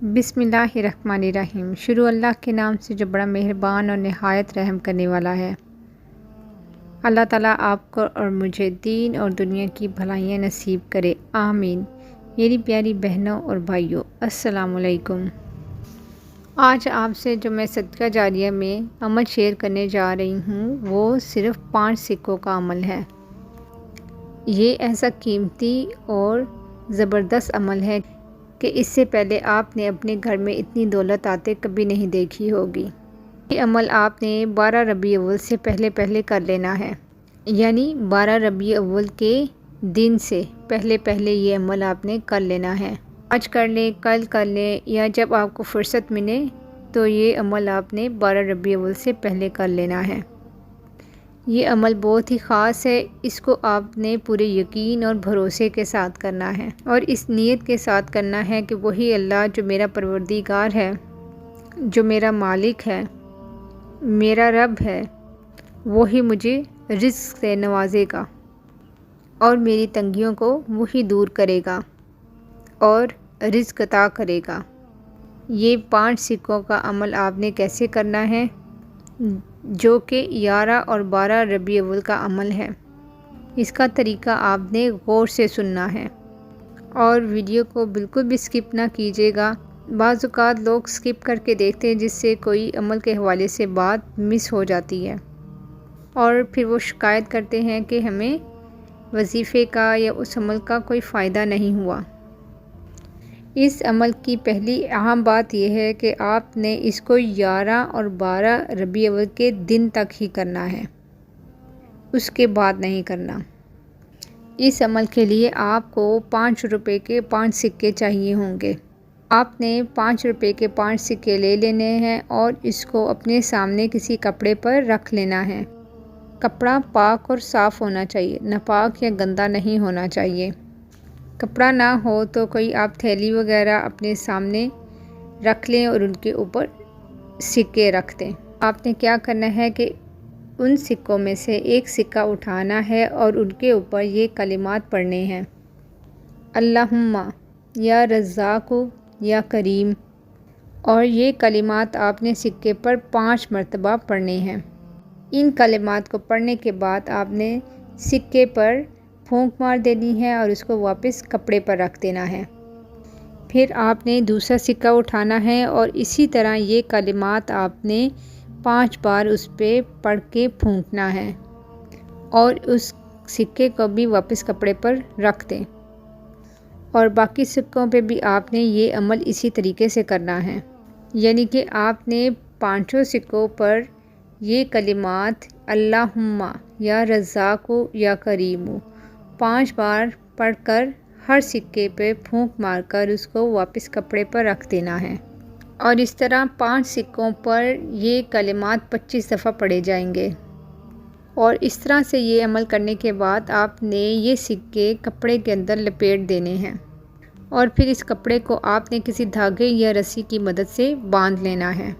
बिस्मिल्लाहिर्रहमानिर्रहीम। शुरू अल्लाह के नाम से जो बड़ा मेहरबान और नहायत रहम करने वाला है। अल्लाह ताला आपको और मुझे दीन और दुनिया की भलाइयाँ नसीब करे, आमीन। मेरी प्यारी बहनों और भाइयों, अस्सलाम वालेकुम। आज आपसे जो मैं सदका जारिया में अमल शेयर करने जा रही हूँ वो सिर्फ़ 5 सिक्कों का अमल है। ये ऐसा कीमती और ज़बरदस्त अमल है कि इससे पहले आपने अपने घर में इतनी दौलत आते कभी नहीं देखी होगी। ये अमल आपने 12 रबी अव्वल से पहले कर लेना है, यानी 12 रबी अव्वल के दिन से पहले ये अमल आपने कर लेना है। आज कर लें, कल कर लें या जब आपको फ़ुर्सत मिले, तो ये अमल आपने 12 रबी अव्वल से पहले कर लेना है। ये अमल बहुत ही ख़ास है। इसको आपने पूरे यकीन और भरोसे के साथ करना है और इस नीयत के साथ करना है कि वही अल्लाह जो मेरा परवरदिगार है, जो मेरा मालिक है, मेरा रब है, वही मुझे रिज़्क़ से नवाजेगा और मेरी तंगियों को वही दूर करेगा और रिज़्क़ अता करेगा। ये 5 सिक्कों का अमल आपने कैसे करना है, जो कि 11 और 12 रबी अव्वल का अमल है। इसका तरीका आपने गौर से सुनना है और वीडियो को बिल्कुल भी स्किप ना कीजिएगा। बाज़ औक़ात लोग स्किप करके देखते हैं, जिससे कोई अमल के हवाले से बात मिस हो जाती है और फिर वो शिकायत करते हैं कि हमें वजीफ़े का या उस अमल का कोई फ़ायदा नहीं हुआ। इस अमल की पहली अहम बात यह है कि आपने इसको 11 और 12 रबी अव्वल के दिन तक ही करना है, उसके बाद नहीं करना। इस अमल के लिए आपको 5 रुपए के 5 सिक्के चाहिए होंगे। आपने 5 रुपए के 5 सिक्के ले लेने हैं और इसको अपने सामने किसी कपड़े पर रख लेना है। कपड़ा पाक और साफ़ होना चाहिए, नापाक या गंदा नहीं होना चाहिए। कपड़ा ना हो तो कोई आप थैली वगैरह अपने सामने रख लें और उनके ऊपर सिक्के रख दें। आपने क्या करना है कि उन सिक्कों में से एक सिक्का उठाना है और उनके ऊपर ये कलिमात पढ़ने हैं, अल्लाहुम्मा या रज़्ज़ाक़ु या करीम। और ये कलिमात आपने सिक्के पर 5 मरतबा पढ़ने हैं। इन कलिमात को पढ़ने के बाद आपने सिक्के पर फूंक मार देनी है और उसको वापस कपड़े पर रख देना है। फिर आपने दूसरा सिक्का उठाना है और इसी तरह ये कलिमात आपने 5 बार उस पर पढ़ के फूंकना है और उस सिक्के को भी वापस कपड़े पर रख दें। और बाकी सिक्कों पे भी आपने ये अमल इसी तरीके से करना है, यानी कि आपने 5 सिक्कों पर ये कलिमात अल्लाहुम्मा या रज़्ज़ाक़ु या करीमु 5 बार पढ़कर हर सिक्के पे फूंक मारकर उसको वापस कपड़े पर रख देना है। और इस तरह 5 सिक्कों पर ये कलिमात 25 दफ़ा पढ़े जाएंगे। और इस तरह से ये अमल करने के बाद आपने ये सिक्के कपड़े के अंदर लपेट देने हैं और फिर इस कपड़े को आपने किसी धागे या रस्सी की मदद से बांध लेना है।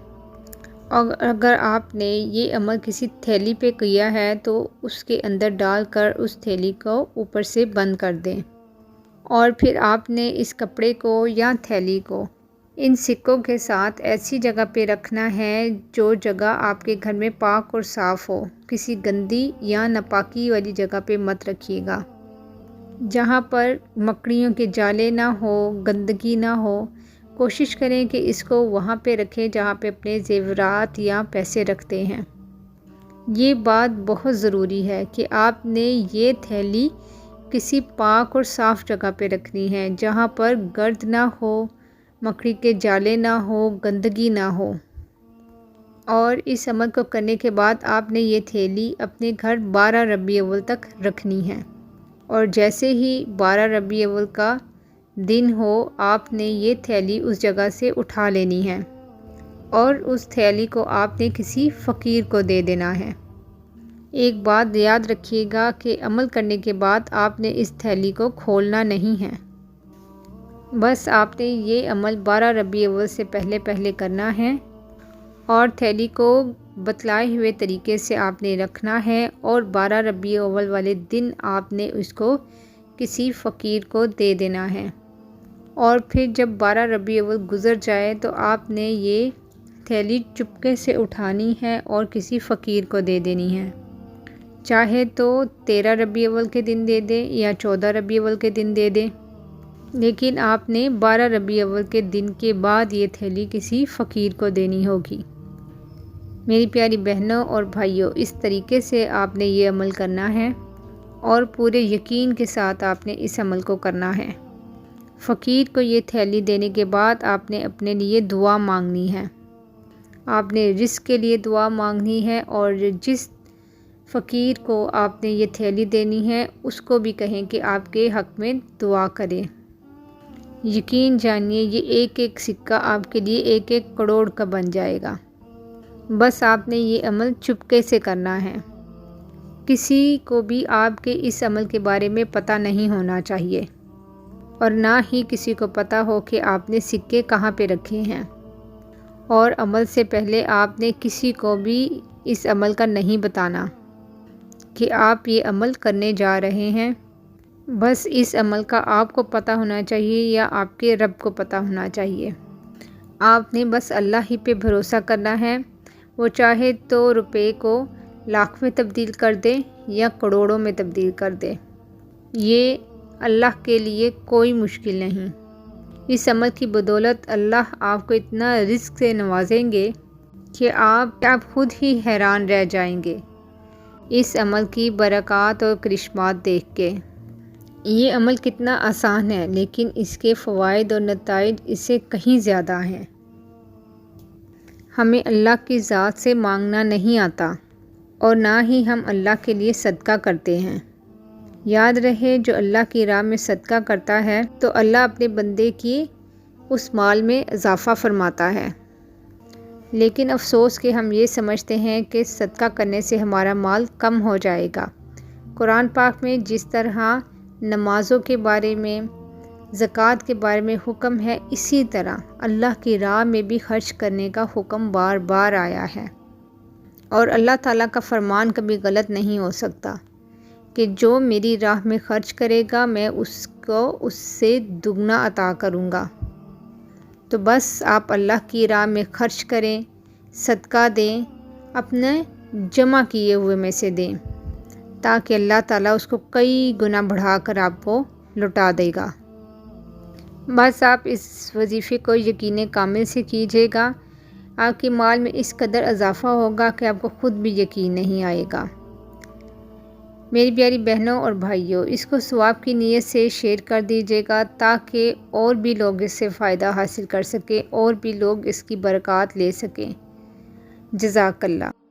और अगर आपने ये अमल किसी थैली पे किया है तो उसके अंदर डालकर उस थैली को ऊपर से बंद कर दें और फिर आपने इस कपड़े को या थैली को इन सिक्कों के साथ ऐसी जगह पे रखना है जो जगह आपके घर में पाक और साफ़ हो। किसी गंदी या नापाकी वाली जगह पे मत रखिएगा, जहाँ पर मकड़ियों के जाले ना हो, गंदगी ना हो। कोशिश करें कि इसको वहाँ पे रखें जहाँ पे अपने ज़ेवरात या पैसे रखते हैं। ये बात बहुत ज़रूरी है कि आपने ये थैली किसी पाक और साफ़ जगह पे रखनी है, जहाँ पर गर्द ना हो, मकड़ी के जाले ना हो, गंदगी ना हो। और इस अमल को करने के बाद आपने ये थैली अपने घर 12 रबी अव्वल तक रखनी है और जैसे ही 12 रबी अव्वल का दिन हो, आपने ये थैली उस जगह से उठा लेनी है और उस थैली को आपने किसी फ़कीर को दे देना है। एक बात याद रखिएगा कि अमल करने के बाद आपने इस थैली को खोलना नहीं है। बस आपने ये अमल 12 रबी अव्वल से पहले करना है और थैली को बतलाए हुए तरीके से आपने रखना है और 12 रबी अव्वल वाले दिन आपने उसको किसी फ़कीर को दे देना है। اور پھر جب 12 ربیع الاول گزر جائے تو آپ نے یہ تھیلی چپکے سے اٹھانی ہے اور کسی فقیر کو دے دینی ہے، چاہے تو 13 ربیع الاول کے دن دے دے یا 14 ربیع الاول کے دن دے دے، لیکن آپ نے 12 ربیع الاول کے دن کے بعد یہ تھیلی کسی فقیر کو دینی ہوگی۔ میری پیاری بہنوں اور بھائیوں، اس طریقے سے آپ نے یہ عمل کرنا ہے اور پورے یقین کے ساتھ آپ نے اس عمل کو کرنا ہے۔ فقیر کو یہ تھیلی دینے کے بعد آپ نے اپنے لیے دعا مانگنی ہے، آپ نے رزق کے لیے دعا مانگنی ہے، اور جس فقیر کو آپ نے یہ تھیلی دینی ہے اس کو بھی کہیں کہ آپ کے حق میں دعا کرے۔ یقین جانیے یہ ایک ایک سکہ آپ کے لیے 1 کروڑ کا بن جائے گا۔ بس آپ نے یہ عمل چپکے سے کرنا ہے، کسی کو بھی آپ کے اس عمل کے بارے میں پتہ نہیں ہونا چاہیے، اور نہ ہی کسی کو پتہ ہو کہ آپ نے سکے کہاں پہ رکھے ہیں۔ اور عمل سے پہلے آپ نے کسی کو بھی اس عمل کا نہیں بتانا کہ آپ یہ عمل کرنے جا رہے ہیں، بس اس عمل کا آپ کو پتہ ہونا چاہیے یا آپ کے رب کو پتہ ہونا چاہیے۔ آپ نے بس اللہ ہی پہ بھروسہ کرنا ہے، وہ چاہے تو روپے کو لاکھ میں تبدیل کر دے یا کروڑوں میں تبدیل کر دے، یہ اللہ کے لیے کوئی مشکل نہیں۔ اس عمل کی بدولت اللہ آپ کو اتنا رزق سے نوازیں گے کہ آپ خود ہی حیران رہ جائیں گے اس عمل کی برکات اور کرشمات دیکھ کے۔ یہ عمل کتنا آسان ہے، لیکن اس کے فوائد اور نتائج اس سے کہیں زیادہ ہیں۔ ہمیں اللہ کی ذات سے مانگنا نہیں آتا، اور نہ ہی ہم اللہ کے لیے صدقہ کرتے ہیں۔ یاد رہے، جو اللہ کی راہ میں صدقہ کرتا ہے تو اللہ اپنے بندے کی اس مال میں اضافہ فرماتا ہے، لیکن افسوس کہ ہم یہ سمجھتے ہیں کہ صدقہ کرنے سے ہمارا مال کم ہو جائے گا۔ قرآن پاک میں جس طرح نمازوں کے بارے میں، زکوٰۃ کے بارے میں حکم ہے، اسی طرح اللہ کی راہ میں بھی خرچ کرنے کا حکم بار بار آیا ہے، اور اللہ تعالیٰ کا فرمان کبھی غلط نہیں ہو سکتا کہ جو میری راہ میں خرچ کرے گا میں اس کو اس سے دگنا عطا کروں گا۔ تو بس آپ اللہ کی راہ میں خرچ کریں، صدقہ دیں، اپنے جمع کیے ہوئے میں سے دیں، تاکہ اللہ تعالیٰ اس کو کئی گنا بڑھا کر آپ کو لوٹا دے گا۔ بس آپ اس وظیفے کو یقین کامل سے کیجیے گا، آپ کے مال میں اس قدر اضافہ ہوگا کہ آپ کو خود بھی یقین نہیں آئے گا۔ میری پیاری بہنوں اور بھائیوں، اس کو ثواب کی نیت سے شیئر کر دیجیے گا تاکہ اور بھی لوگ اس سے فائدہ حاصل کر سکیں اور بھی لوگ اس کی برکات لے سکیں۔ جزاک اللہ۔